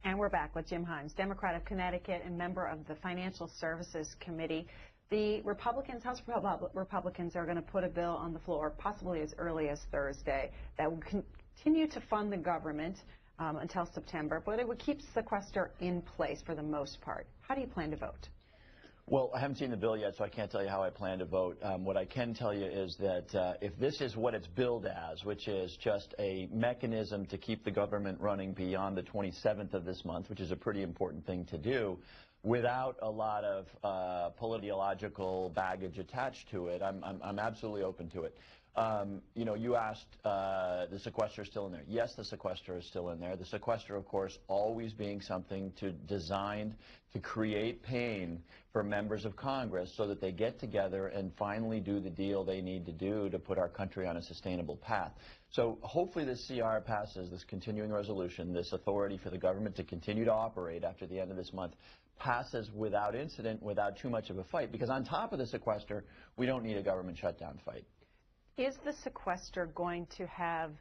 And we're back with Jim Himes, Democrat of Connecticut and member of the Financial Services Committee. The Republicans, House Republicans, are going to put a bill on the floor, possibly as early as Thursday, that will continue to fund the government until September, but it would keep sequester in place for the most part. How do you plan to vote? Well, I haven't seen the bill yet, so I can't tell you how I plan to vote. What I can tell you is that if this is what it's billed as, which is just a mechanism to keep the government running beyond the 27th of this month, which is a pretty important thing to do, without a lot of politological baggage attached to it, I'm absolutely open to it. You know, you asked, the sequester is still in there. Yes, the sequester is still in there. The sequester, of course, always being something designed to create pain for members of Congress so that they get together and finally do the deal they need to do to put our country on a sustainable path. So hopefully this CR passes, this continuing resolution, this authority for the government to continue to operate after the end of this month, passes without incident, without too much of a fight. Because on top of the sequester, we don't need a government shutdown fight. Is the sequester going to have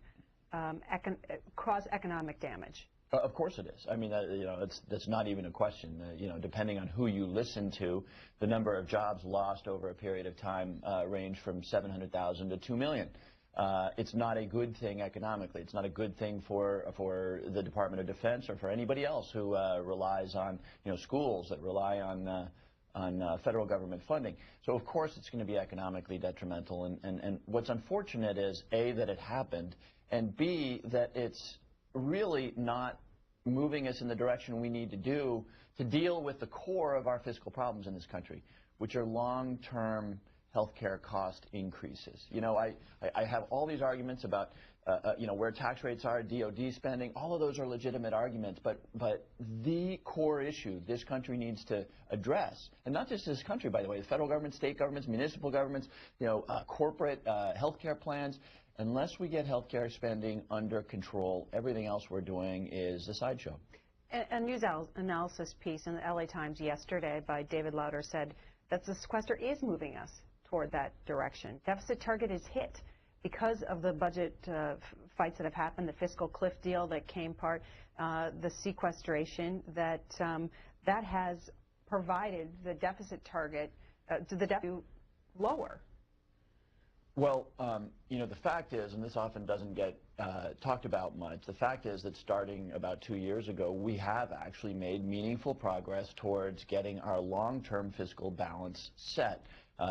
cause economic damage? Of course it is. I mean, you know, that's not even a question. You know, depending on who you listen to, the number of jobs lost over a period of time range from 700,000 to 2 million. It's not a good thing economically. It's not a good thing for the Department of Defense or for anybody else who relies on, you know, schools that rely on federal government funding. So of course it's going to be economically detrimental. And what's unfortunate is A, that it happened, and B, that it's really not moving us in the direction we need to do to deal with the core of our fiscal problems in this country, which are long-term healthcare cost increases. You know, I have all these arguments about, you know, where tax rates are, DOD spending, all of those are legitimate arguments, but the core issue this country needs to address, and not just this country, by the way, the federal government, state governments, municipal governments, you know, corporate healthcare plans, unless we get healthcare spending under control, everything else we're doing is a sideshow. A news analysis piece in the LA Times yesterday by David Lauder said that the sequester is moving us toward that direction. Deficit target is hit because of the budget fights that have happened, the fiscal cliff deal that came part, the sequestration, that has provided the deficit target to the deficit lower. Well, you know, the fact is, and this often doesn't get talked about much, the fact is that starting about 2 years ago, we have actually made meaningful progress towards getting our long-term fiscal balance set.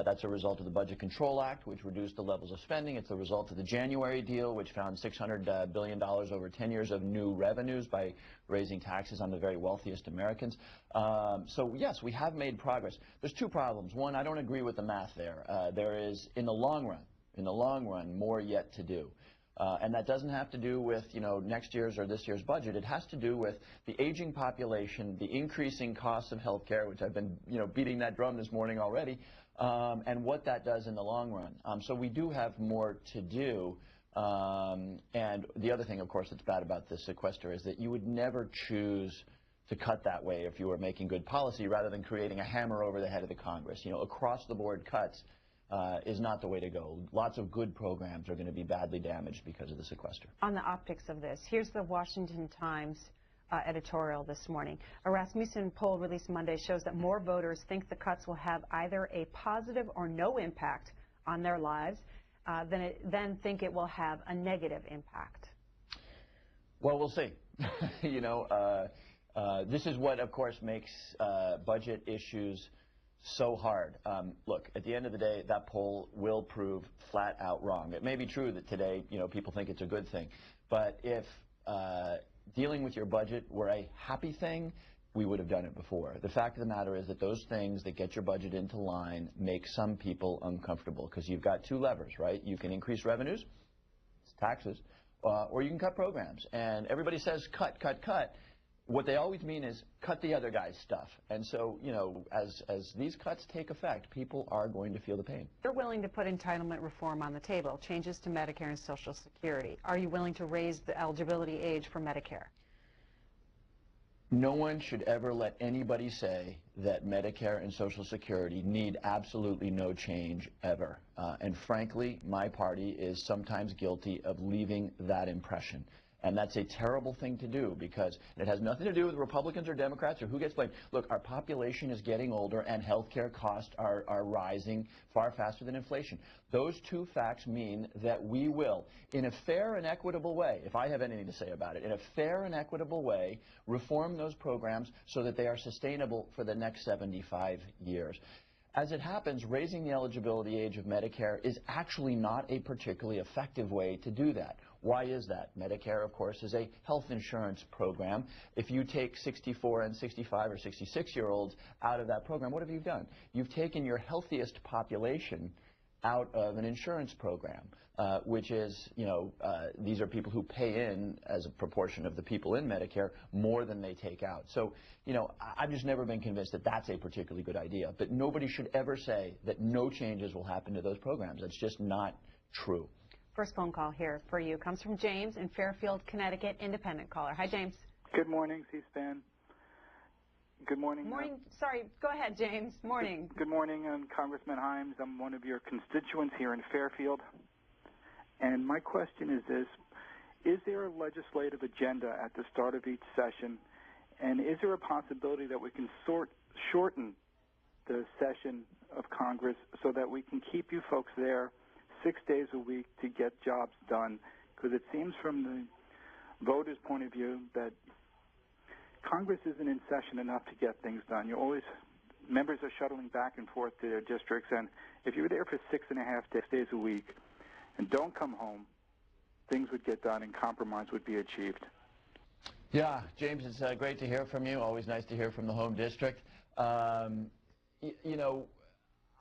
That's a result of the Budget Control Act, which reduced the levels of spending. It's a result of the January deal, which found $600 billion over 10 years of new revenues by raising taxes on the very wealthiest Americans. So, yes, we have made progress. There's two problems. One, I don't agree with the math there. There is, in the long run, more yet to do. And that doesn't have to do with, you know, next year's or this year's budget. It has to do with the aging population, the increasing costs of health care, which I've been, you know, beating that drum this morning already, and what that does in the long run. So we do have more to do. And the other thing, of course, that's bad about this sequester is that you would never choose to cut that way if you were making good policy rather than creating a hammer over the head of the Congress. You know, across-the-board cuts is not the way to go. Lots of good programs are going to be badly damaged because of the sequester. On the optics of this, here's the Washington Times editorial this morning. A Rasmussen poll released Monday shows that more voters think the cuts will have either a positive or no impact on their lives than think it will have a negative impact. Well, we'll see. You know, this is what, of course, makes budget issues so hard. Look, at the end of the day, that poll will prove flat out wrong. It may be true that today, you know, people think it's a good thing, but if dealing with your budget were a happy thing, we would have done it before. The fact of the matter is that those things that get your budget into line make some people uncomfortable because you've got two levers, right? You can increase revenues, it's taxes, or you can cut programs. And everybody says cut, cut, cut. What they always mean is cut the other guy's stuff. And so, you know, as these cuts take effect, people are going to feel the pain. You're willing to put entitlement reform on the table, changes to Medicare and Social Security. Are you willing to raise the eligibility age for Medicare? No one should ever let anybody say that Medicare and Social Security need absolutely no change ever. And frankly, my party is sometimes guilty of leaving that impression. And that's a terrible thing to do because it has nothing to do with Republicans or Democrats or who gets blamed. Look, our population is getting older and health care costs are rising far faster than inflation. Those two facts mean that we will, in a fair and equitable way, if I have anything to say about it, in a fair and equitable way, reform those programs so that they are sustainable for the next 75 years. As it happens, raising the eligibility age of Medicare is actually not a particularly effective way to do that. Why is that? Medicare, of course, is a health insurance program. If you take 64 and 65 or 66-year-olds out of that program, what have you done? You've taken your healthiest population out of an insurance program, which is, these are people who pay in as a proportion of the people in Medicare more than they take out. So, I've just never been convinced that that's a particularly good idea. But nobody should ever say that no changes will happen to those programs. That's just not true. First phone call here for you comes from James in Fairfield, Connecticut, independent caller. Hi, James. Good morning, C-SPAN. Good morning. Morning. Sorry, go ahead, James. Morning. Good morning, Congressman Himes. I'm one of your constituents here in Fairfield. And my question is this: is there a legislative agenda at the start of each session? And is there a possibility that we can shorten the session of Congress so that we can keep you folks there 6 days a week to get jobs done? Because it seems from the voters' point of view that Congress isn't in session enough to get things done. Members are shuttling back and forth to their districts, and if you were there for 6.5 days a week and don't come home, things would get done and compromise would be achieved. Yeah, James, it's great to hear from you. Always nice to hear from the home district. I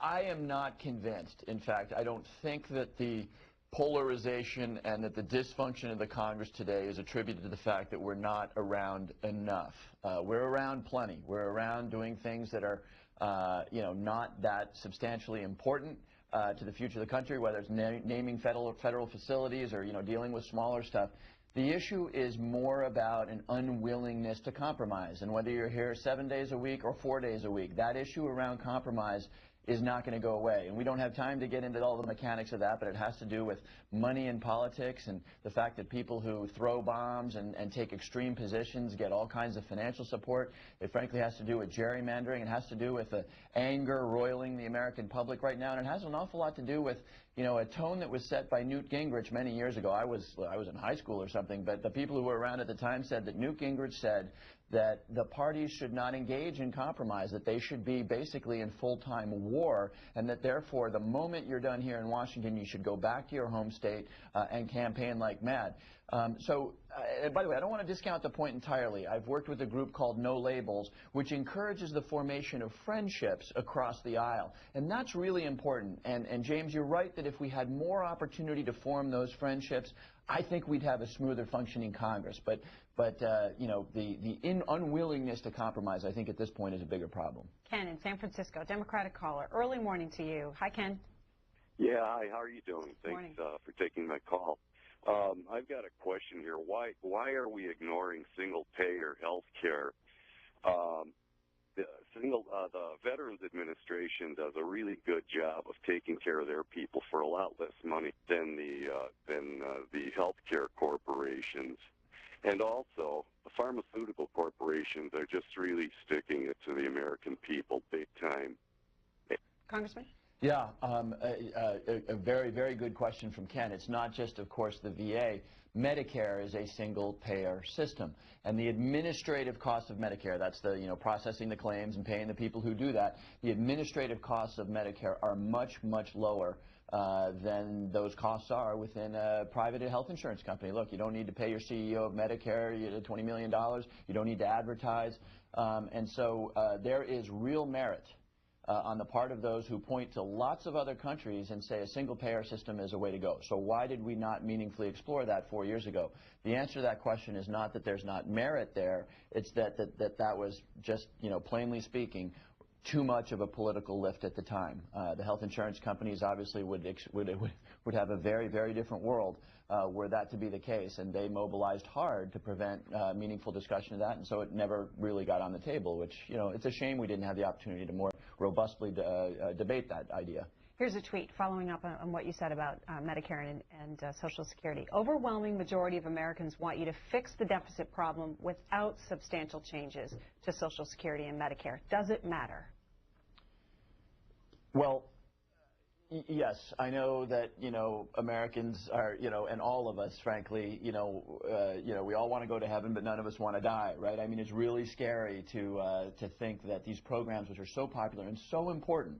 am not convinced. In fact, I don't think that the polarization and that the dysfunction of the Congress today is attributed to the fact that we're not around enough. We're around plenty. We're around doing things that are, not that substantially important to the future of the country, whether it's naming federal facilities or, dealing with smaller stuff. The issue is more about an unwillingness to compromise. And whether you're here 7 days a week or 4 days a week, that issue around compromise is not going to go away. And we don't have time to get into all the mechanics of that, but it has to do with money in politics and the fact that people who throw bombs and take extreme positions get all kinds of financial support. It frankly has to do with gerrymandering. It has to do with the anger roiling the American public right now. And it has an awful lot to do with, a tone that was set by Newt Gingrich many years ago. I was in high school or something, but the people who were around at the time said that Newt Gingrich said that the parties should not engage in compromise, that they should be basically in full-time war, and that therefore the moment you're done here in Washington, you should go back to your home state and campaign like mad. By the way, I don't want to discount the point entirely. I've worked with a group called No Labels, which encourages the formation of friendships across the aisle. And that's really important. And James, you're right that if we had more opportunity to form those friendships, I think we'd have a smoother functioning Congress. But the unwillingness to compromise, I think at this point is a bigger problem. Ken in San Francisco, Democratic caller. Early morning to you. Hi, Ken. Yeah, hi. How are you doing? Thanks for taking my call. I've got a question here. Why are we ignoring single-payer health care? The Veterans Administration does a really good job of taking care of their people for a lot less money than the health care corporations. And also, the pharmaceutical corporations are just really sticking it to the American people big time. Congressman? Yeah, a very, very good question from Ken. It's not just, of course, the VA. Medicare is a single-payer system, and the administrative costs of Medicare, that's the, processing the claims and paying the people who do that, the administrative costs of Medicare are much, much lower than those costs are within a private health insurance company. Look, you don't need to pay your CEO of Medicare $20 million. You don't need to advertise. And so there is real merit on the part of those who point to lots of other countries and say a single-payer system is a way to go. So why did we not meaningfully explore that 4 years ago? The answer to that question is not that there's not merit there. It's that was just, plainly speaking, too much of a political lift at the time. The health insurance companies obviously would have a very, very different world were that to be the case, and they mobilized hard to prevent meaningful discussion of that, and so it never really got on the table, which, it's a shame we didn't have the opportunity to more robustly debate that idea. Here's a tweet following up on what you said about Medicare and Social Security. Overwhelming majority of Americans want you to fix the deficit problem without substantial changes to Social Security and Medicare. Does it matter? Well, yes, I know that, Americans are, and all of us, frankly, we all want to go to heaven, but none of us want to die, right? I mean, it's really scary to think that these programs, which are so popular and so important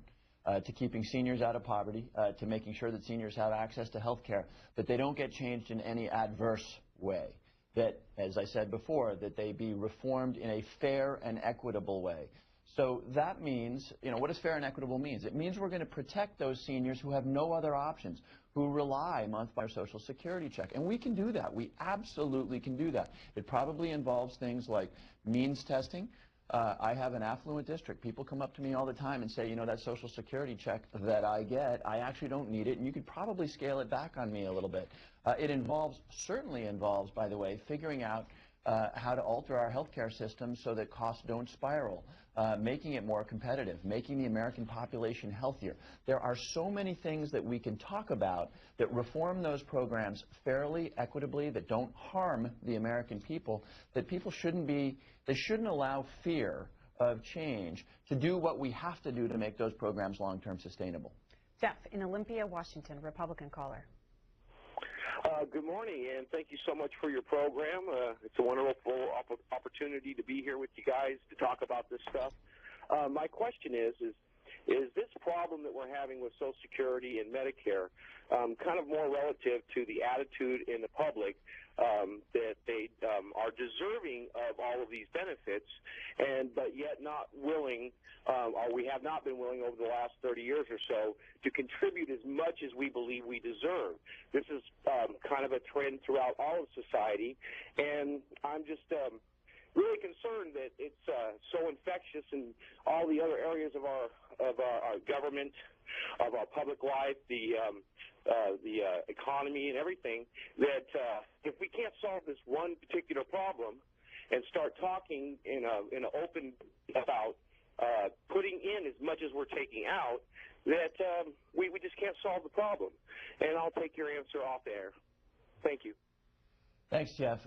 to keeping seniors out of poverty, to making sure that seniors have access to health care, that they don't get changed in any adverse way. That, as I said before, that they be reformed in a fair and equitable way. So that means, what does fair and equitable mean? It means we're going to protect those seniors who have no other options, who rely month by Social Security check. And we can do that. We absolutely can do that. It probably involves things like means testing. I have an affluent district. People come up to me all the time and say, that Social Security check that I get, I actually don't need it, and you could probably scale it back on me a little bit. It certainly involves, by the way, figuring out how to alter our healthcare system so that costs don't spiral, making it more competitive, making the American population healthier. There are so many things that we can talk about that reform those programs fairly, equitably, that don't harm the American people, that people they shouldn't allow fear of change to do what we have to do to make those programs long-term sustainable. Jeff in Olympia, Washington, Republican caller. Good morning, and thank you so much for your program. It's a wonderful opportunity to be here with you guys to talk about this stuff. My question is this problem that we're having with Social Security and Medicare kind of more relative to the attitude in the public that they are deserving of all of these benefits, but yet not willing, or we have not been willing over the last 30 years or so, to contribute as much as we believe we deserve. This is kind of a trend throughout all of society, and I'm just really concerned that it's so infectious in all the other areas of our government, of our public life, the economy and everything, that if we can't solve this one particular problem and start talking in an open about putting in as much as we're taking out, that we just can't solve the problem. And I'll take your answer off air. Thank you. Thanks, Jeff.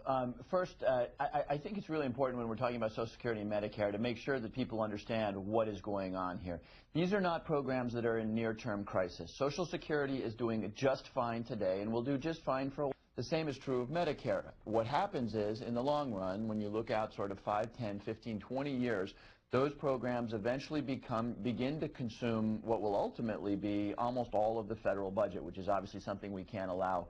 First, I think it's really important when we're talking about Social Security and Medicare to make sure that people understand what is going on here. These are not programs that are in near-term crisis. Social Security is doing just fine today and will do just fine for a while. The same is true of Medicare. What happens is, in the long run, when you look out sort of 5, 10, 15, 20 years, those programs eventually begin to consume what will ultimately be almost all of the federal budget, which is obviously something we can't allow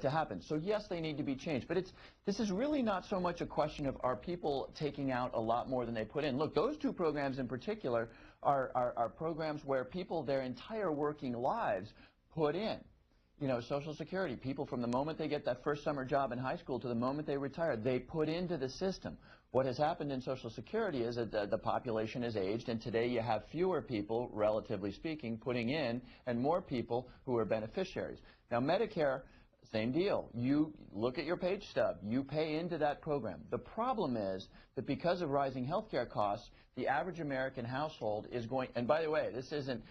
to happen. So yes, they need to be changed, but this is really not so much a question of are people taking out a lot more than they put in. Look, those two programs in particular are programs where people their entire working lives put in. Social Security, people from the moment they get that first summer job in high school to the moment they retire, they put into the system. What has happened in Social Security is that the population has aged, and today you have fewer people, relatively speaking, putting in, and more people who are beneficiaries. Now, Medicare, same deal. You look at your page stub. You pay into that program. The problem is that because of rising healthcare costs, the average American household is going, and by the way, this isn't,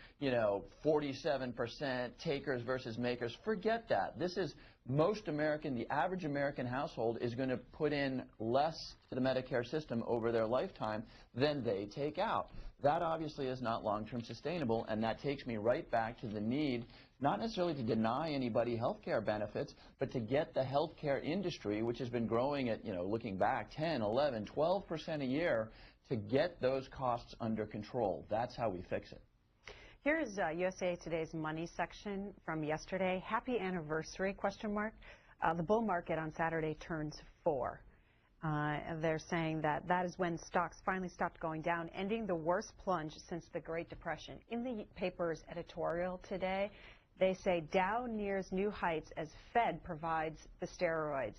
47% takers versus makers. Forget that. This is the average American household is going to put in less to the Medicare system over their lifetime than they take out. That obviously is not long-term sustainable, and that takes me right back to the need not necessarily to deny anybody health care benefits, but to get the health care industry, which has been growing at, looking back, 10, 11, 12% a year, to get those costs under control. That's how we fix it. Here's USA Today's money section from yesterday. Happy anniversary, ? The bull market on Saturday turns 4. They're saying that is when stocks finally stopped going down, ending the worst plunge since the Great Depression. In the paper's editorial today, they say Dow nears new heights as Fed provides the steroids.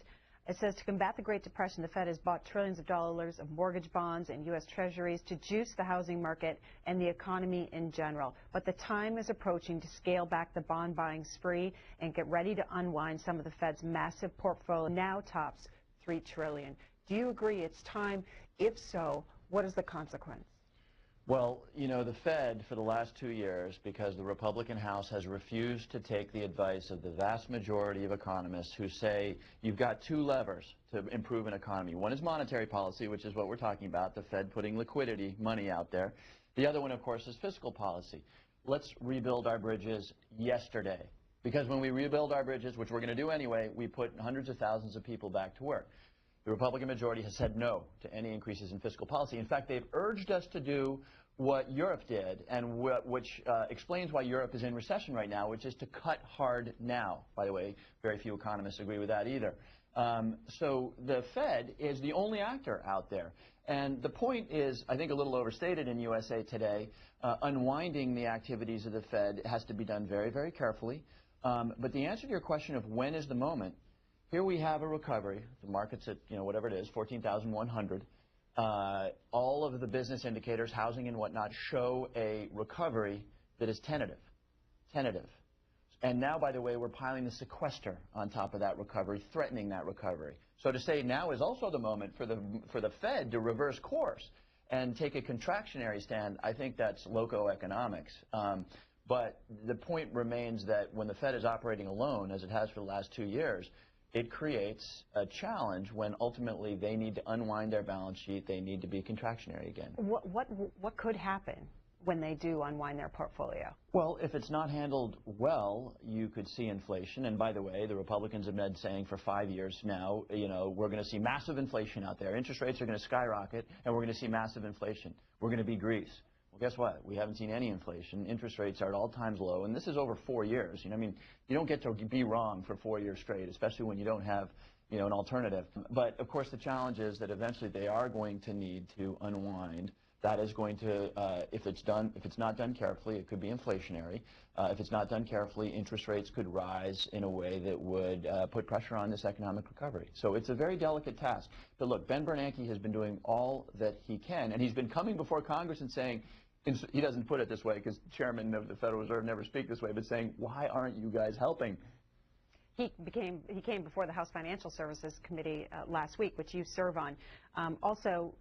It says to combat the Great Depression, the Fed has bought trillions of dollars of mortgage bonds and U.S. Treasuries to juice the housing market and the economy in general. But the time is approaching to scale back the bond buying spree and get ready to unwind some of the Fed's massive portfolio, now tops $3 trillion. Do you agree it's time? If so, what is the consequence? Well, you know, the Fed for the last 2 years, because the Republican House has refused to take the advice of the vast majority of economists who say you've got two levers to improve an economy. One is monetary policy, which is what we're talking about, the Fed putting liquidity, money out there. The other one, of course, is fiscal policy. Let's rebuild our bridges yesterday. Because when we rebuild our bridges, which we're going to do anyway, we put hundreds of thousands of people back to work. The Republican majority has said no to any increases in fiscal policy. In fact, they've urged us to do what Europe did, and which explains why Europe is in recession right now, which is to cut hard now. By the way, very few economists agree with that either. So the Fed is the only actor out there. And the point is, I think, a little overstated in USA Today. Unwinding the activities of the Fed has to be done very, very carefully. But the answer to your question of when is the moment, here we have a recovery. The market's at, you know, whatever it is, 14,100. All of the business indicators, housing and whatnot, show a recovery that is tentative. And now, by the way, we're piling the sequester on top of that recovery, threatening that recovery. So to say now is also the moment for the Fed to reverse course and take a contractionary stand, I think that's loco economics. But the point remains that when the Fed is operating alone, as it has for the last 2 years, it creates a challenge when ultimately they need to unwind their balance sheet. They need to be contractionary again. What could happen when they do unwind their portfolio? Well, if it's not handled well, you could see inflation. And by the way, the Republicans have been saying for 5 years now, you know, we're going to see massive inflation out there. Interest rates are going to skyrocket, and we're going to see massive inflation. We're going to be Greece. Well, guess what? We haven't seen any inflation. Interest rates are at all-time low, and this is over 4 years. You know, I mean, you don't get to be wrong for 4 years straight, especially when you don't have, you know, an alternative. But of course, the challenge is that eventually they are going to need to unwind. That is going to, if it's not done carefully, it could be inflationary. If it's not done carefully, interest rates could rise in a way that would put pressure on this economic recovery. So it's a very delicate task. But look, Ben Bernanke has been doing all that he can, and he's been coming before Congress and saying, he doesn't put it this way because chairman of the Federal Reserve never speak this way, but saying, why aren't you guys helping? He came before the House Financial Services Committee last week, which you serve on. Also,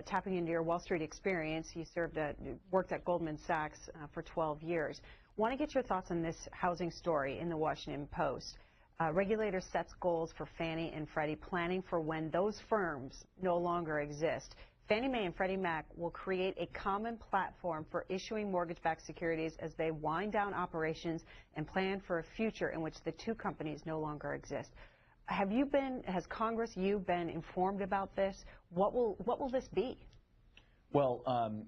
tapping into your Wall Street experience, you worked at Goldman Sachs for 12 years. Want to get your thoughts on this housing story in the Washington Post. Regulator sets goals for Fannie and Freddie, planning for when those firms no longer exist. Fannie Mae and Freddie Mac will create a common platform for issuing mortgage-backed securities as they wind down operations and plan for a future in which the two companies no longer exist. Has Congress, been informed about this? What will this be? Well,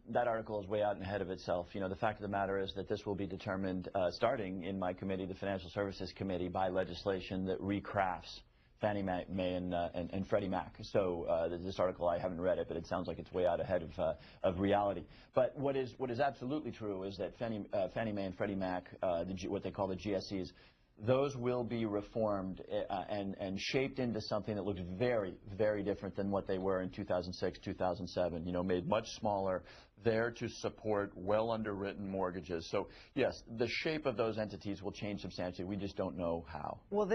that article is way out and ahead of itself. You know, the fact of the matter is that this will be determined starting in my committee, the Financial Services Committee, by legislation that recrafts Fannie Mae and Freddie Mac. So this article, I haven't read it, but it sounds like it's way out ahead of reality. But what is absolutely true is that Fannie Mae and Freddie Mac, what they call the GSEs, those will be reformed and shaped into something that looks very, very different than what they were in 2006, 2007. You know, made much smaller, there to support well underwritten mortgages. So yes, the shape of those entities will change substantially. We just don't know how. Well,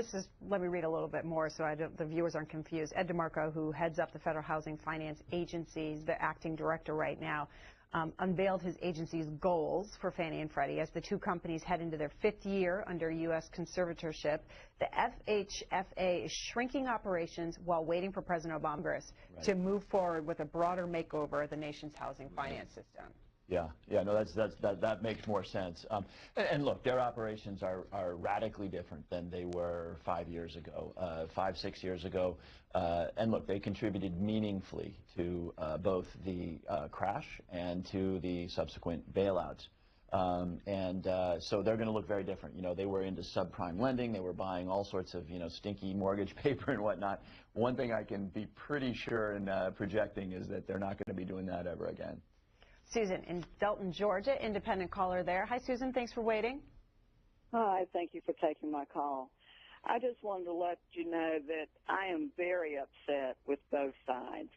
let me read a little bit more so the viewers aren't confused. Ed DeMarco, who heads up the Federal Housing Finance Agency, the acting director right now, unveiled his agency's goals for Fannie and Freddie as the two companies head into their 5th year under U.S. conservatorship. The FHFA is shrinking operations while waiting for President Obama to move forward with a broader makeover of the nation's housing finance system. Yeah, no, that makes more sense. And look, their operations are radically different than they were 5 years ago, 6 years ago. And look, they contributed meaningfully to both the crash and to the subsequent bailouts. So they're going to look very different. You know, they were into subprime lending. They were buying all sorts of, you know, stinky mortgage paper and whatnot. One thing I can be pretty sure in projecting is that they're not going to be doing that ever again. Susan in Delton, Georgia, independent caller there. Hi, Susan. Thanks for waiting. Hi. Thank you for taking my call. I just wanted to let you know that I am very upset with both sides.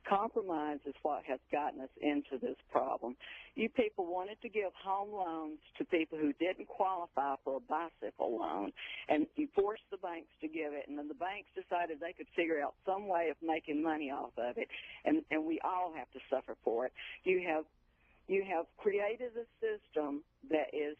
Compromise is what has gotten us into this problem. You people wanted to give home loans to people who didn't qualify for a bicycle loan, and you forced the banks to give it, and then the banks decided they could figure out some way of making money off of it, and we all have to suffer for it. You have You have created a system that is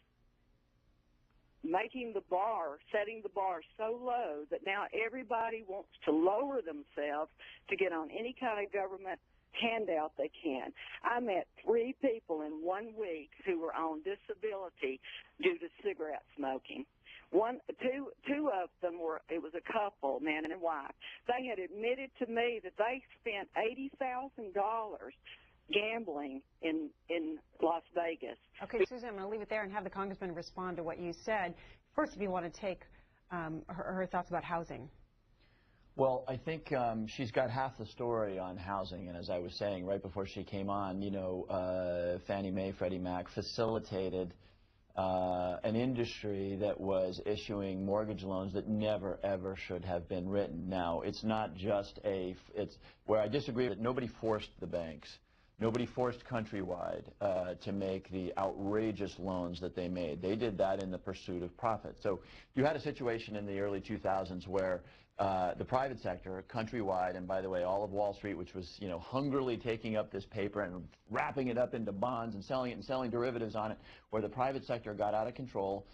making the bar, setting the bar so low that now everybody wants to lower themselves to get on any kind of government handout they can. I met 3 people in 1 week who were on disability due to cigarette smoking. Two of them it was a couple, man and wife. They had admitted to me that they spent $80,000 gambling in Las Vegas. Okay, Susan, I'm going to leave it there and have the congressman respond to what you said. First, if you want to take her thoughts about housing. Well, I think she's got half the story on housing, and as I was saying right before she came on, you know, Fannie Mae, Freddie Mac facilitated an industry that was issuing mortgage loans that never, ever should have been written. Now, it's not just it's where I disagree that nobody forced the banks. Nobody forced Countrywide to make the outrageous loans that they made. They did that in the pursuit of profit. So you had a situation in the early 2000s where the private sector, Countrywide, and by the way, all of Wall Street, which was, you know, hungrily taking up this paper and wrapping it up into bonds and selling it and selling derivatives on it, where the private sector got out of control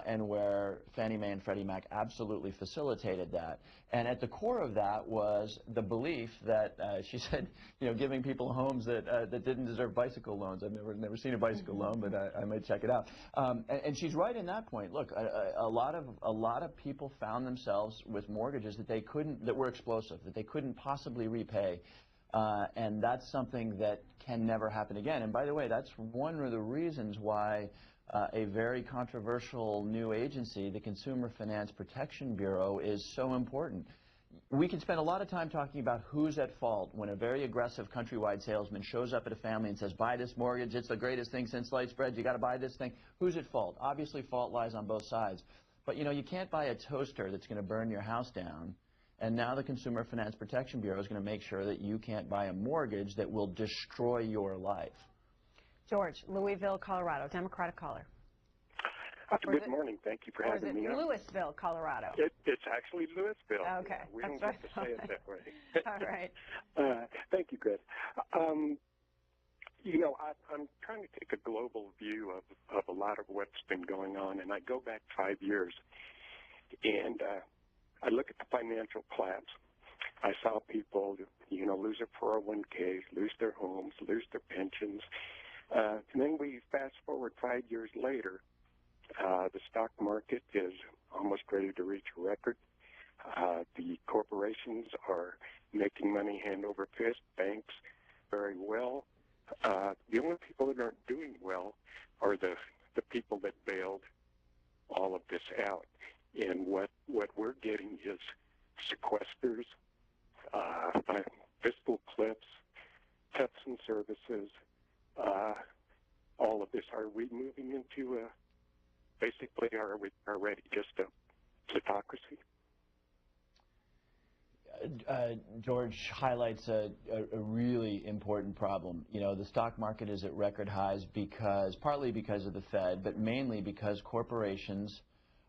and where Fannie Mae and Freddie Mac absolutely facilitated that. And at the core of that was the belief that she said, you know, giving people homes that didn't deserve bicycle loans. I've never seen a bicycle loan, but I might check it out. And she's right in that point. Look, a lot of people found themselves with mortgages that were explosive, that they couldn't possibly repay. And that's something that can never happen again. And by the way, that's one of the reasons why a very controversial new agency, the Consumer Finance Protection Bureau, is so important. We can spend a lot of time talking about who's at fault when a very aggressive Countrywide salesman shows up at a family and says, buy this mortgage, it's the greatest thing since sliced bread, you got to buy this thing. Who's at fault? Obviously, fault lies on both sides. But, you know, you can't buy a toaster that's going to burn your house down. And now the Consumer Finance Protection Bureau is going to make sure that you can't buy a mortgage that will destroy your life. George, Louisville, Colorado, Democratic caller. Good morning. Thank you for having me on. Louisville, Colorado? It's actually Louisville. Okay. We don't get to say it that way. All right. Thank you, Chris. You know, I'm trying to take a global view of a lot of what's been going on, and I go back 5 years, and I look at the financial collapse. I saw people, you know, lose their 401ks, lose their homes, lose their pensions. And then we fast forward 5 years later, the stock market is almost ready to reach a record. The corporations are making money hand over fist, banks very well. The only people that aren't doing well are the people that bailed all of this out. And what we're getting is sequesters, fiscal cliffs, cuts in services, all of this. Are we moving into basically, are we already just a plutocracy? George highlights a really important problem. You know, the stock market is at record highs partly because of the Fed, but mainly because corporations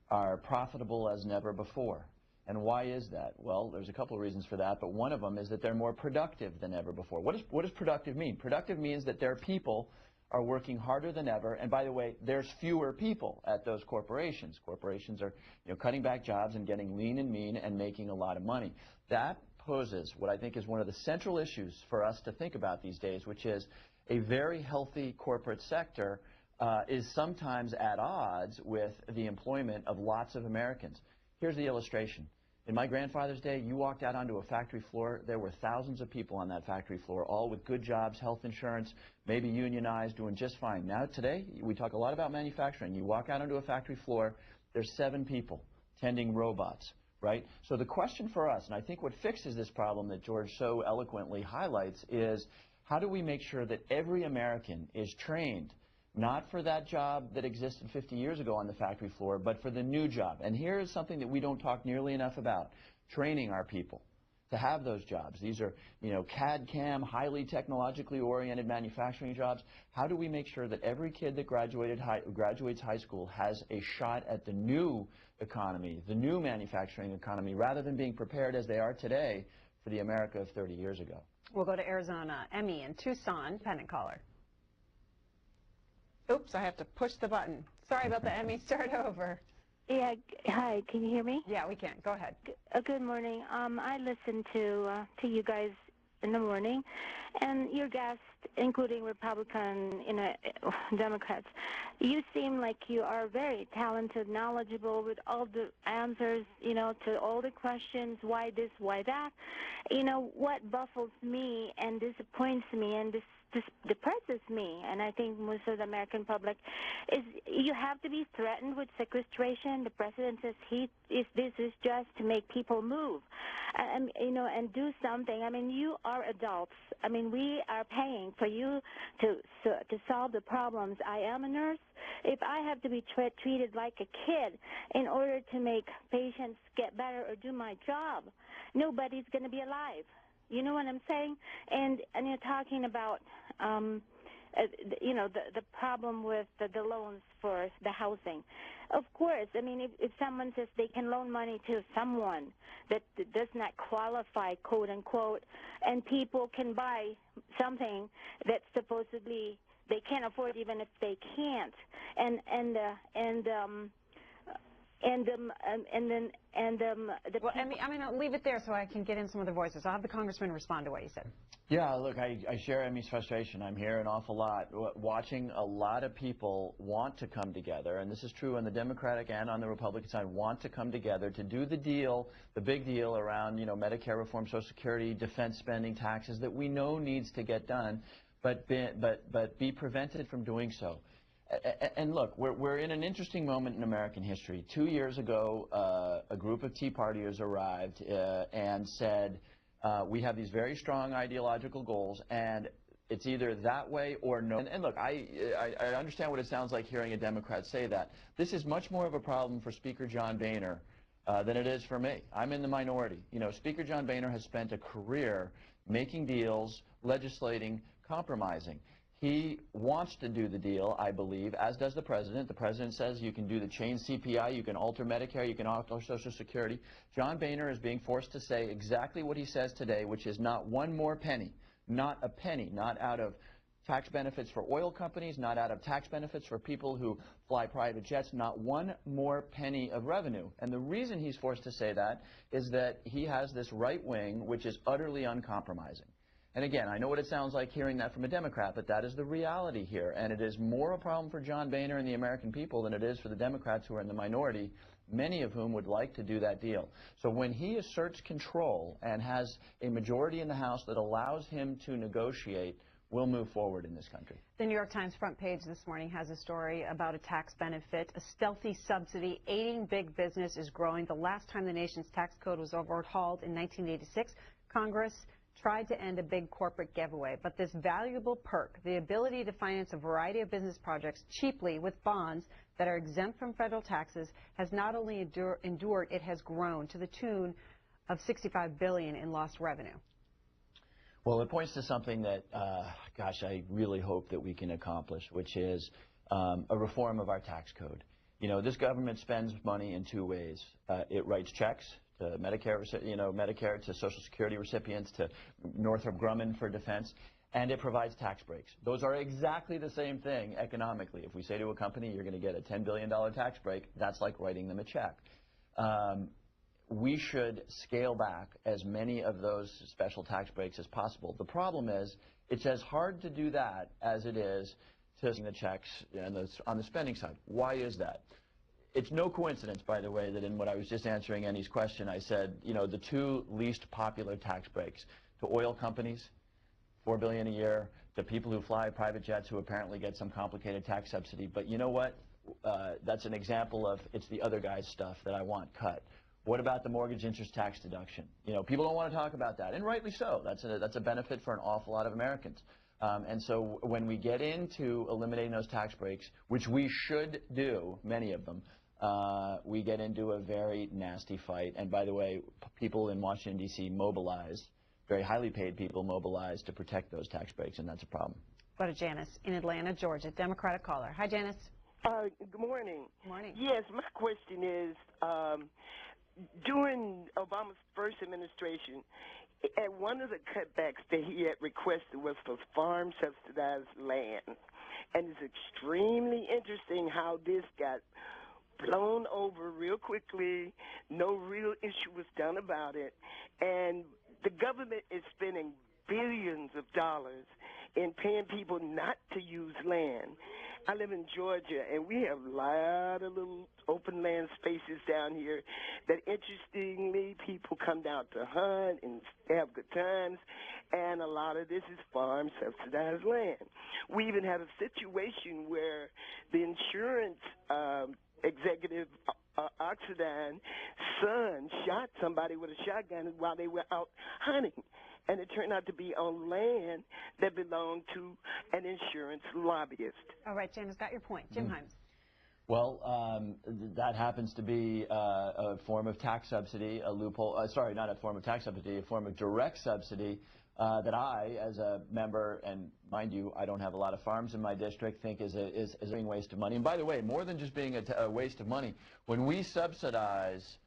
are profitable as never before. And why is that? Well, there's a couple of reasons for that, but one of them is that they're more productive than ever before. What does productive mean? Productive means that their people are working harder than ever, and by the way, there's fewer people at those corporations. Corporations are, you know, cutting back jobs and getting lean and mean and making a lot of money. That poses what I think is one of the central issues for us to think about these days, which is a very healthy corporate sector is sometimes at odds with the employment of lots of Americans. Here's the illustration. In my grandfather's day, you walked out onto a factory floor, there were thousands of people on that factory floor, all with good jobs, health insurance, maybe unionized, doing just fine. Now today, we talk a lot about manufacturing. You walk out onto a factory floor, there's 7 people tending robots, right? So the question for us, and I think what fixes this problem that George so eloquently highlights, is how do we make sure that every American is trained not for that job that existed 50 years ago on the factory floor, but for the new job. And here is something that we don't talk nearly enough about, training our people to have those jobs. These are, you know, CAD/CAM, highly technologically oriented manufacturing jobs. How do we make sure that every kid that graduates high school has a shot at the new economy, the new manufacturing economy, rather than being prepared as they are today for the America of 30 years ago? We'll go to Arizona. Emmy in Tucson, dependent caller. Oops, I have to push the button. Sorry about the Emmy. Start over. Yeah, hi, can you hear me? Yeah, we can. Go ahead. Good morning. I listen to you guys in the morning, and your guests, including Republican, Democrats, you seem like you are very talented, knowledgeable with all the answers, to all the questions, why this, why that. What baffles me and disappoints me and this depresses me, and I think most of the American public, is you have to be threatened with sequestration. The president says this is just to make people move, and do something. I mean, you are adults. I mean, we are paying for you to solve the problems. I am a nurse. If I have to be treated like a kid in order to make patients get better or do my job, nobody's going to be alive. You know what I'm saying? And you're talking about, the problem with the loans for the housing. Of course, I mean, if someone says they can loan money to someone that does not qualify, quote unquote, and people can buy something that supposedly they can't afford even if they can't, Well, Emmy, I'll leave it there so I can get in some of the voices. I'll have the congressman respond to what you said. Yeah, look, I share Emmy's frustration. I'm hearing an awful lot. Watching a lot of people want to come together, and this is true on the Democratic and on the Republican side, want to come together to do the deal, the big deal around, Medicare reform, Social Security, defense spending, taxes that we know needs to get done, but be prevented from doing so. And look, we're in an interesting moment in American history. 2 years ago, a group of Tea Partiers arrived and said, we have these very strong ideological goals, and it's either that way or no. And look, I understand what it sounds like hearing a Democrat say that. This is much more of a problem for Speaker John Boehner than it is for me. I'm in the minority. Speaker John Boehner has spent a career making deals, legislating, compromising. He wants to do the deal, I believe, as does the president. The president says you can do the chain CPI, you can alter Medicare, you can alter Social Security. John Boehner is being forced to say exactly what he says today, which is not one more penny, not a penny, not out of tax benefits for oil companies, not out of tax benefits for people who fly private jets, not one more penny of revenue. And the reason he's forced to say that is that he has this right wing which is utterly uncompromising. And again, I know what it sounds like hearing that from a Democrat, but that is the reality here. And it is more a problem for John Boehner and the American people than it is for the Democrats who are in the minority, many of whom would like to do that deal. So when he asserts control and has a majority in the House that allows him to negotiate, we'll move forward in this country. The New York Times front page this morning has a story about a tax benefit, a stealthy subsidy aiding big business is growing. The last time the nation's tax code was overhauled in 1986, Congress tried to end a big corporate giveaway, but this valuable perk, the ability to finance a variety of business projects cheaply with bonds that are exempt from federal taxes, has not only endured, it has grown to the tune of $65 billion in lost revenue. Well, it points to something that, gosh, I really hope that we can accomplish, which is a reform of our tax code. This government spends money in two ways. It writes checks to Medicare, Medicare, to Social Security recipients, to Northrop Grumman for defense, and it provides tax breaks. Those are exactly the same thing economically. If we say to a company, you're going to get a $10 billion tax break, that's like writing them a check. We should scale back as many of those special tax breaks as possible. The problem is, it's as hard to do that as it is to the checks on the spending side. Why is that? It's no coincidence, by the way, that in what I was just answering Annie's question, I said, the two least popular tax breaks to oil companies, $4 billion a year, to people who fly private jets who apparently get some complicated tax subsidy. But you know what? That's an example of it's the other guy's stuff that I want cut. What about the mortgage interest tax deduction? People don't want to talk about that, and rightly so. That's a benefit for an awful lot of Americans. And so when we get into eliminating those tax breaks, which we should do, many of them, we get into a very nasty fight. And by the way, people in Washington, D.C. mobilized, very highly paid people mobilized to protect those tax breaks, and that's a problem. Go to Janice in Atlanta, Georgia, Democratic caller. Hi, Janice. Good morning. Good morning. Yes, my question is, during Obama's first administration, one of the cutbacks that he had requested was for farm subsidized land. And it's extremely interesting how this got blown over real quickly. No real issue was done about it. And the government is spending billions of dollars in paying people not to use land. I live in Georgia, and we have a lot of little open land spaces down here that, interestingly, people come down to hunt and have good times, and a lot of this is farm-subsidized land. We even have a situation where the insurance executive Oxidine son shot somebody with a shotgun while they were out hunting, and it turned out to be on land that belonged to an insurance lobbyist. All right, James, got your point. Jim Himes. Well, that happens to be a form of tax subsidy, a loophole, sorry, not a form of tax subsidy, a form of direct subsidy that I, as a member, and mind you, I don't have a lot of farms in my district, think is a waste of money. And by the way, more than just being a waste of money, when we subsidize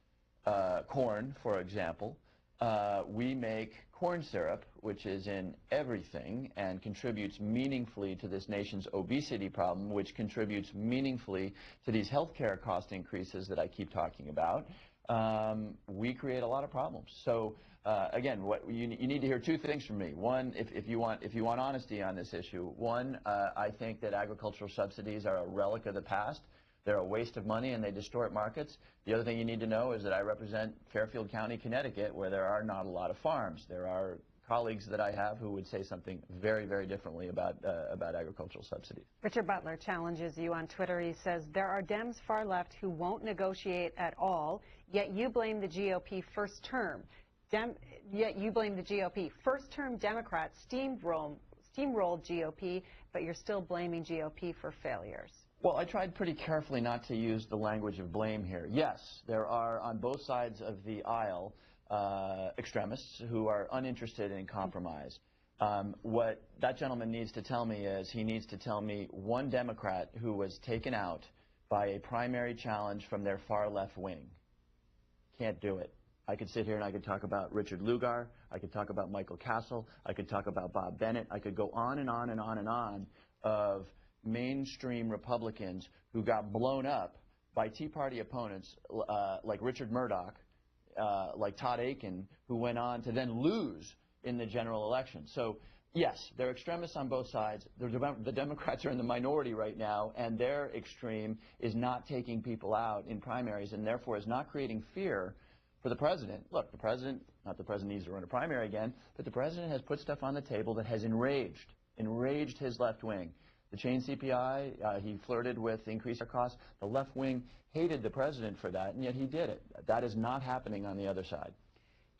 corn, for example, we make corn syrup, which is in everything and contributes meaningfully to this nation's obesity problem, which contributes meaningfully to these healthcare cost increases that I keep talking about. We create a lot of problems. So again, what you need to hear two things from me. One, if you want honesty on this issue, one, I think that agricultural subsidies are a relic of the past. They're a waste of money and they distort markets. The other thing you need to know is that I represent Fairfield County, Connecticut, where there are not a lot of farms. There are colleagues that I have who would say something very, very differently about agricultural subsidies. Richard Butler challenges you on Twitter. He says, there are Dems far left who won't negotiate at all, yet you blame the GOP first term. Yet you blame the GOP. First term Democrats steamrolled GOP, but you're still blaming GOP for failures. Well, I tried pretty carefully not to use the language of blame here. Yes, there are on both sides of the aisle extremists who are uninterested in compromise. What that gentleman needs to tell me is he needs to tell me one Democrat who was taken out by a primary challenge from their far left wing. Can't do it. I could sit here and I could talk about Richard Lugar. I could talk about Michael Castle. I could talk about Bob Bennett. I could go on and on and on and on of mainstream Republicans who got blown up by Tea Party opponents like Richard Murdoch, like Todd Akin, who went on to then lose in the general election. So, yes, there are extremists on both sides. The Democrats are in the minority right now, and their extreme is not taking people out in primaries and therefore is not creating fear for the president. Look, the president, not the president needs to run a primary again, but the president has put stuff on the table that has enraged his left wing. The chain CPI, he flirted with increased costs. The left wing hated the president for that, and yet he did it. That is not happening on the other side.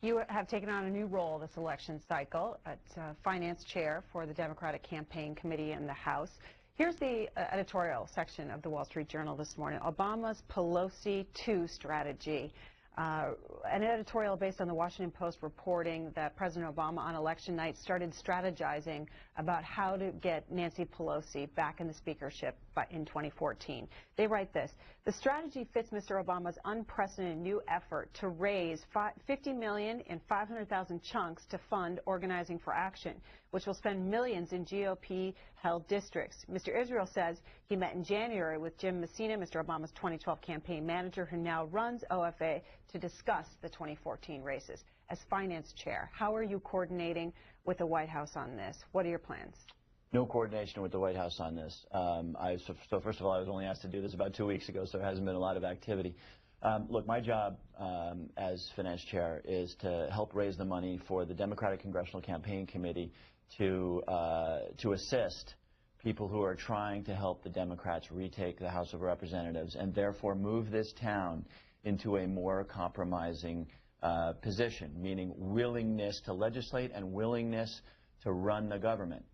You have taken on a new role this election cycle at finance chair for the Democratic Campaign Committee in the House. Here's the editorial section of the Wall Street Journal this morning, Obama's Pelosi II strategy. An editorial based on the Washington Post reporting that President Obama on election night started strategizing about how to get Nancy Pelosi back in the speakership in 2014. They write this: the strategy fits Mr. Obama's unprecedented new effort to raise $50 million in 500,000 chunks to fund Organizing for Action, which will spend millions in GOP-held districts. Mr. Israel says he met in January with Jim Messina, Mr. Obama's 2012 campaign manager, who now runs OFA, to discuss the 2014 races. As finance chair, how are you coordinating with the White House on this? What are your plans? No coordination with the White House on this. So first of all, I was only asked to do this about 2 weeks ago, so there hasn't been a lot of activity. Look, my job as finance chair is to help raise the money for the Democratic Congressional Campaign Committee to assist people who are trying to help the Democrats retake the House of Representatives and therefore move this town into a more compromising position, meaning willingness to legislate and willingness to run the government.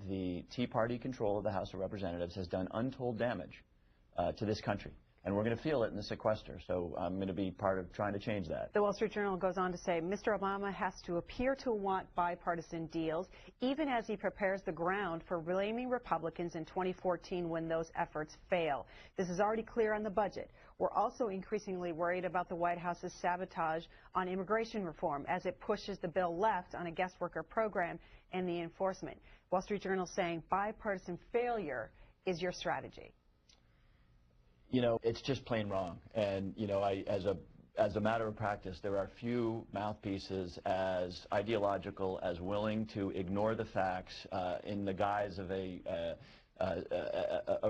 The Tea Party control of the House of Representatives has done untold damage to this country. And we're going to feel it in the sequester, so I'm going to be part of trying to change that. The Wall Street Journal goes on to say, Mr. Obama has to appear to want bipartisan deals, even as he prepares the ground for blaming Republicans in 2014 when those efforts fail. This is already clear on the budget. We're also increasingly worried about the White House's sabotage on immigration reform as it pushes the bill left on a guest worker program and the enforcement. Wall Street Journal saying bipartisan failure is your strategy? You know, it's just plain wrong. And, you know, as a matter of practice, there are few mouthpieces as ideological, as willing to ignore the facts in the guise of a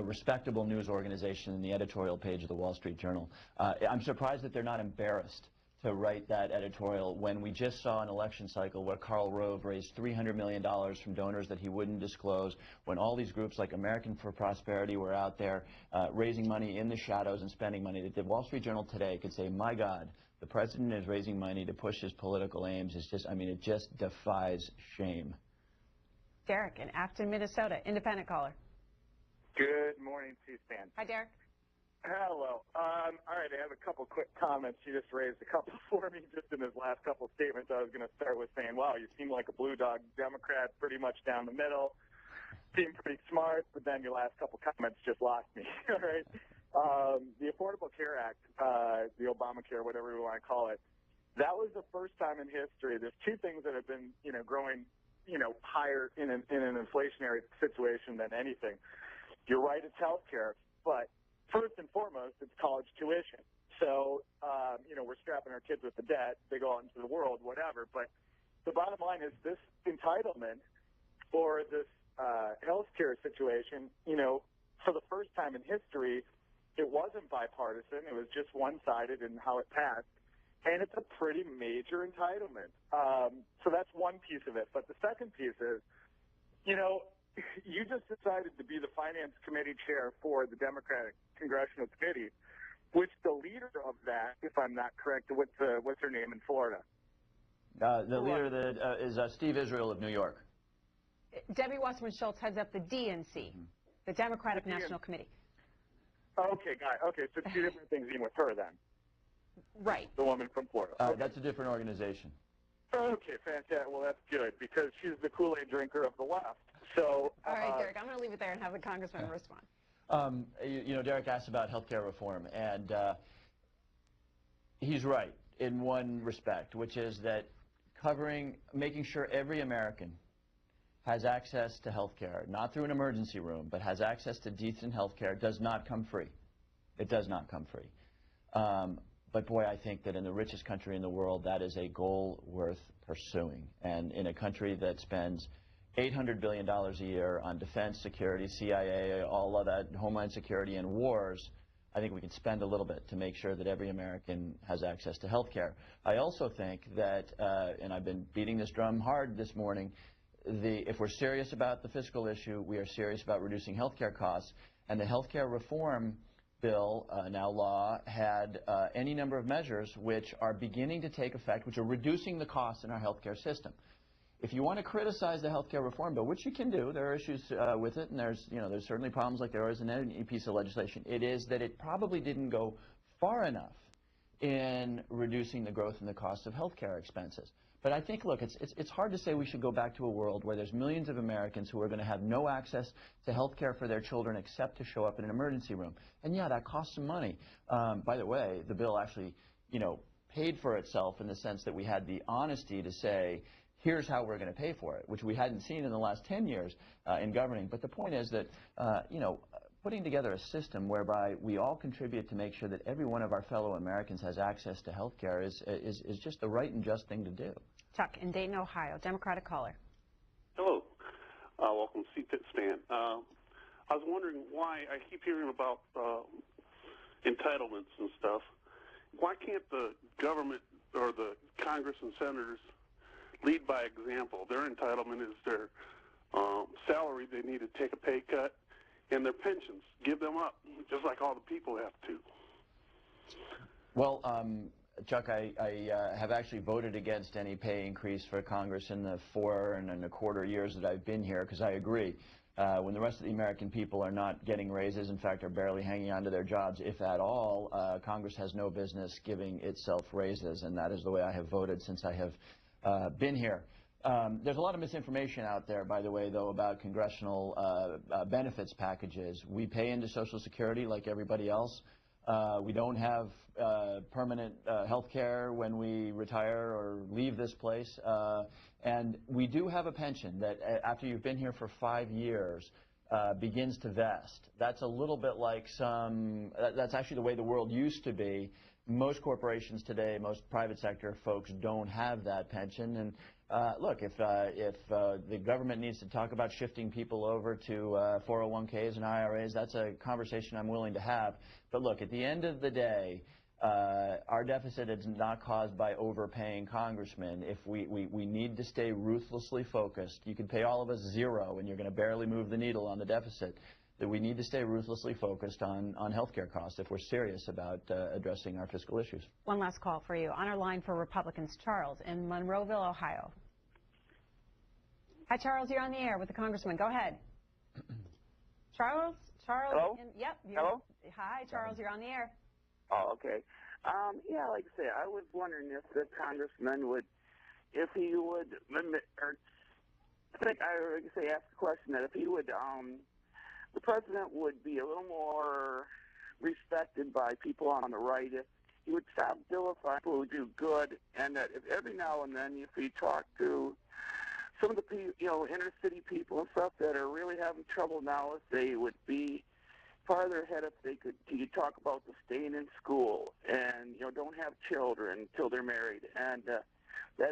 respectable news organization in the editorial page of the Wall Street Journal. I'm surprised that they're not embarrassed to write that editorial when we just saw an election cycle where Karl Rove raised $300 million from donors that he wouldn't disclose, when all these groups like American for Prosperity were out there raising money in the shadows and spending money. That the Wall Street Journal today could say, my God, the president is raising money to push his political aims. It's just, I mean, it just defies shame. Derek in Afton, Minnesota, independent caller. Good morning, C-SPAN. Hi, Derek. Hello. All right, I have a couple quick comments. You just raised a couple for me just in his last couple statements. I was going to start with saying, wow, you seem like a blue dog Democrat, pretty much down the middle. Seem pretty smart, but then your last couple comments just lost me. All right. The Affordable Care Act, the Obamacare, whatever we want to call it, that was the first time in history. There's two things that have been, growing, higher in an inflationary situation than anything. You're right, it's health care, but first and foremost, it's college tuition. So, we're strapping our kids with the debt. They go out into the world, whatever. But the bottom line is this entitlement or this health care situation, for the first time in history, it wasn't bipartisan. It was just one-sided in how it passed. And it's a pretty major entitlement. So that's one piece of it. But the second piece is, you just decided to be the Finance Committee chair for the Democratic Congressional Committee, which the leader of that, if I'm not correct, what's her name in Florida? The leader is Steve Israel of New York. Debbie Wasserman Schultz heads up the DNC, the Democratic National Committee. Okay, got it. Okay, so two different things even with her then. Right. The woman from Florida. Okay. That's a different organization. Okay, fantastic. Well, that's good because she's the Kool-Aid drinker of the left. So, all right, Derek, I'm going to leave it there and have the congressman respond. Derek asked about health care reform, and he's right in one respect, which is that making sure every American has access to health care, not through an emergency room, but has access to decent health care, does not come free. It does not come free. But boy, I think that in the richest country in the world, that is a goal worth pursuing. And in a country that spends $800 billion a year on defense, security, CIA, all of that, homeland security, and wars, I think we can spend a little bit to make sure that every American has access to health care. I also think that, and I've been beating this drum hard this morning, if we're serious about the fiscal issue, we are serious about reducing health care costs. And the health care reform bill, now law, had any number of measures which are beginning to take effect, which are reducing the costs in our health care system. If you want to criticize the health care reform bill, which you can do, there are issues with it, and there's certainly problems like there is in any piece of legislation, it is that it probably didn't go far enough in reducing the growth in the cost of health care expenses. But I think, look, it's hard to say we should go back to a world where there's millions of Americans who are going to have no access to health care for their children except to show up in an emergency room. And yeah, that costs some money. By the way, the bill actually, paid for itself in the sense that we had the honesty to say, here's how we're going to pay for it, which we hadn't seen in the last 10 years in governing. But the point is that, putting together a system whereby we all contribute to make sure that every one of our fellow Americans has access to health care is just the right and just thing to do. Chuck in Dayton, Ohio, Democratic caller. Hello. Welcome to C-SPAN. I was wondering why I keep hearing about entitlements and stuff. Why can't the government or the Congress and senators lead by example? Their entitlement is their salary. They need to take a pay cut, and their pensions. Give them up, just like all the people have to. Well, Chuck, I have actually voted against any pay increase for Congress in the 4.25 years that I've been here, because I agree. When the rest of the American people are not getting raises, in fact, are barely hanging on to their jobs, if at all, Congress has no business giving itself raises, and that is the way I have voted since I have been here. There's a lot of misinformation out there, by the way, though, about congressional benefits packages. We pay into Social Security like everybody else. We don't have permanent health care when we retire or leave this place. And we do have a pension that after you've been here for 5 years, begins to vest. That's a little bit like that's actually the way the world used to be. Most corporations today, most private sector folks don't have that pension. And look, if the government needs to talk about shifting people over to 401ks and IRAs, that's a conversation I'm willing to have. But look, at the end of the day, our deficit is not caused by overpaying congressmen. If we need to stay ruthlessly focused. You can pay all of us zero and you're going to barely move the needle on the deficit. That we need to stay ruthlessly focused on health care costs if we're serious about addressing our fiscal issues. One last call for you. On our line for Republicans, Charles in Monroeville, Ohio. Hi, Charles. You're on the air with the congressman. Go ahead. Charles? Hello? Yep. Hello? Hi, Charles. You're on the air. Oh, okay. Yeah, like I say, I was wondering if the congressman would, if he would, or I think I would say ask the question that if he would, the president would be a little more respected by people on the right if he would stop vilifying people who do good, and that if every now and then if he talked to some of the inner city people and stuff that are really having trouble now, if they would be farther ahead, if they could talk about the staying in school and don't have children until they're married, and that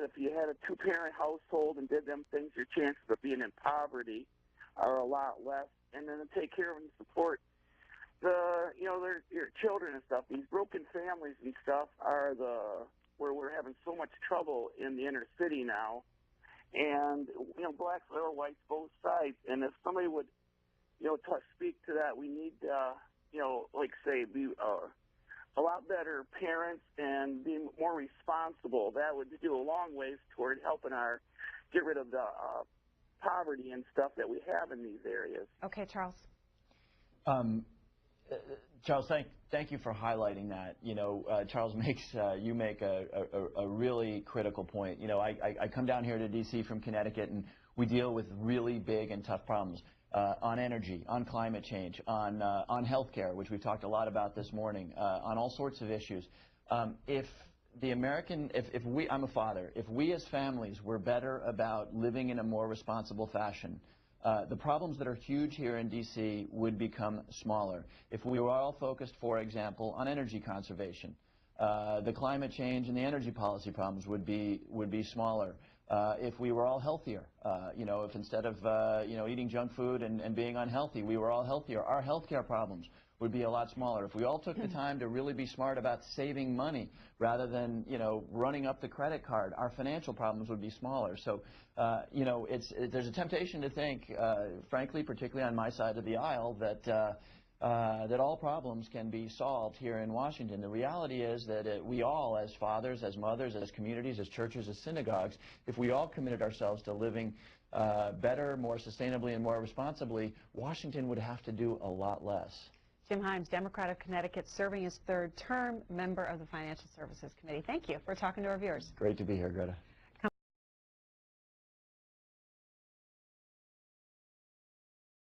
if you had a two-parent household and did them things, your chances of being in poverty are a lot less. And then to take care of and support your children and stuff. These broken families and stuff are where we're having so much trouble in the inner city now. And blacks or whites, both sides. And if somebody would speak to that, we need like say be a lot better parents and be more responsible. That would do a long ways toward helping get rid of the poverty and stuff that we have in these areas. Okay, Charles. Charles, thank you for highlighting that. Charles you make a really critical point. I come down here to D.C. from Connecticut, and we deal with really big and tough problems on energy, on climate change, on health care, which we've talked a lot about this morning, on all sorts of issues. I'm a father, if we as families were better about living in a more responsible fashion, the problems that are huge here in D.C. would become smaller. If we were all focused, for example, on energy conservation, the climate change and the energy policy problems would be smaller. If we were all healthier, if instead of eating junk food and being unhealthy, we were all healthier, our health care problems would be a lot smaller. If we all took the time to really be smart about saving money rather than running up the credit card, our financial problems would be smaller. So there's a temptation to think, frankly, particularly on my side of the aisle, that all problems can be solved here in Washington. The reality is that we all, as fathers, as mothers, as communities, as churches, as synagogues, if we all committed ourselves to living better, more sustainably, and more responsibly, Washington would have to do a lot less. Jim Himes, Democrat of Connecticut, serving his third term, member of the Financial Services Committee. Thank you for talking to our viewers. Great to be here, Greta.